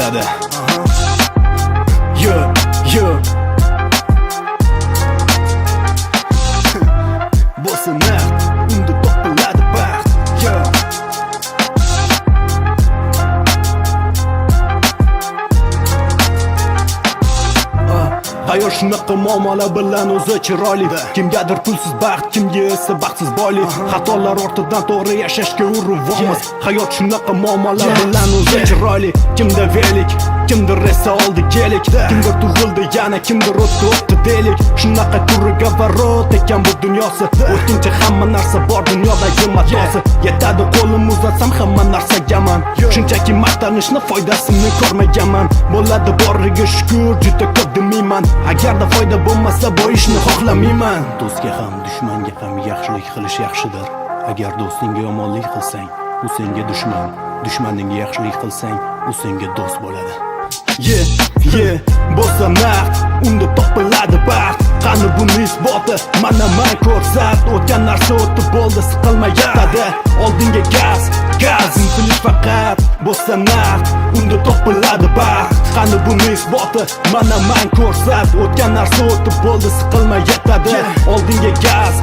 bo'ladi. Bo'lsa naqd, unda topiladi baxt. Hayot shunaqa muammolar bilan o'zi chiroyli. Kimgadir pulsiz baxt, kimga esa baxtsiz boylik. Xatolar ortidan to'g'ri yashashga uruvamiz. Hayot shunaqa muammolar bilan o'zi chiroyli. Kimda velik, kimdir esa oldi kelik. Kimdir tug'ildi yana, kimdir o'tdi deylik. Shunaqa turiga varot ekan bu dunyosi. O'tkinchi hamma narsa bor dunyodagi matosi. Yetadi qo'lim uzatsam hamma narsaga-man. Shunchaki maqtanishni foydasini ko'rmaganman. Bo'ladi boriga shukr, juda ko'p demayman. Agarda foyda bo'lmasa bu ishni xohlamayman. Do'stga ham dushmanga ham yaxshilik qilish yaxshidir. Agar do'stingga yomonlik qilsang, u senga dushman. Dushmaningga yaxshilik qilsang, u senga do'st bo'ladi. Bo'lsa naqd, unda topiladi baxt. Qani buni isboti, mana men ko'rsat. O'tgan narsa o'tib bo'ldi, siqilmay yetadi. Oldinga gaz, intilish faqat. Bo'lsa naqd, unda topiladi baxt. Qani buni isboti, mana men ko'rsat. O'tgan narsa o'tib bo'ldi, siqilmay yetadi. Oldinga gaz,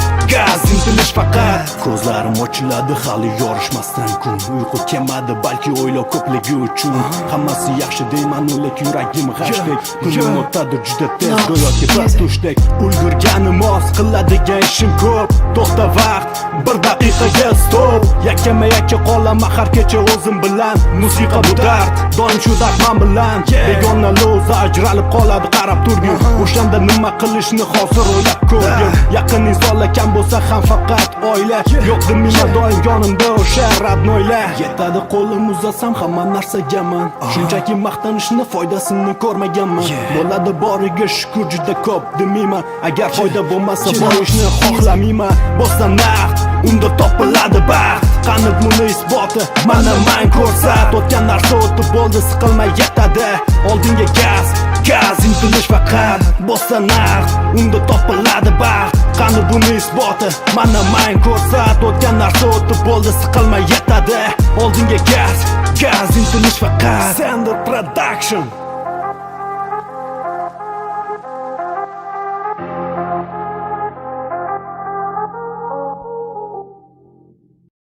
intilish faqat. Ko'zlarim ochiladi hali yorishmasdan kun. Uyqu kelmadi balki o'ylov ko'pligi uchun. Hammasi yaxshi deyman, lekin yuragim g'ashdek. Kunim o'tadi juda tez, go'yoki bir tushdek. Ulgurganim oz, qiladigan ishim ko'p. To'xta vaqt, bir daqiqaga stop. Yakkama-yakka qolaman har kecha o'zim bilan. Musiqa bu dard, doim shu dard men bilan. Begonalar o'zi ajralib qoladi qarab turgin. O'shanda nima qilishni hozir o'ylab ko'rgin. Yaqin insonlar kam bo'lsa ham faqat oila. Yo'q demayman doim yonimda o'sha radnoylar. Yetadi qo'lim uzatsam hamma narsaga-man. Shunchaki maqtanishni foydasini ko'rmaganman. Bo'ladi boriga shukr, juda ko'p demayman. Agar foyda bo'lmasa bu ishni xohlamayman. Bo'lsa naqd, unda topiladi baxt. Qani buni isboti, mana men ko'rsat. O'tgan narsa o'tib bo'ldi, siqilmay yetadi. Oldinga gaz, intilish faqat. Bo'lsa naqd, unda topiladi baxt. Qani buni isboti, mana men ko'rsat. O'tgan narsa o'tib bo'ldi, siqilmay yetadi. Oldinga gaz, intilish faqat. Sender Production.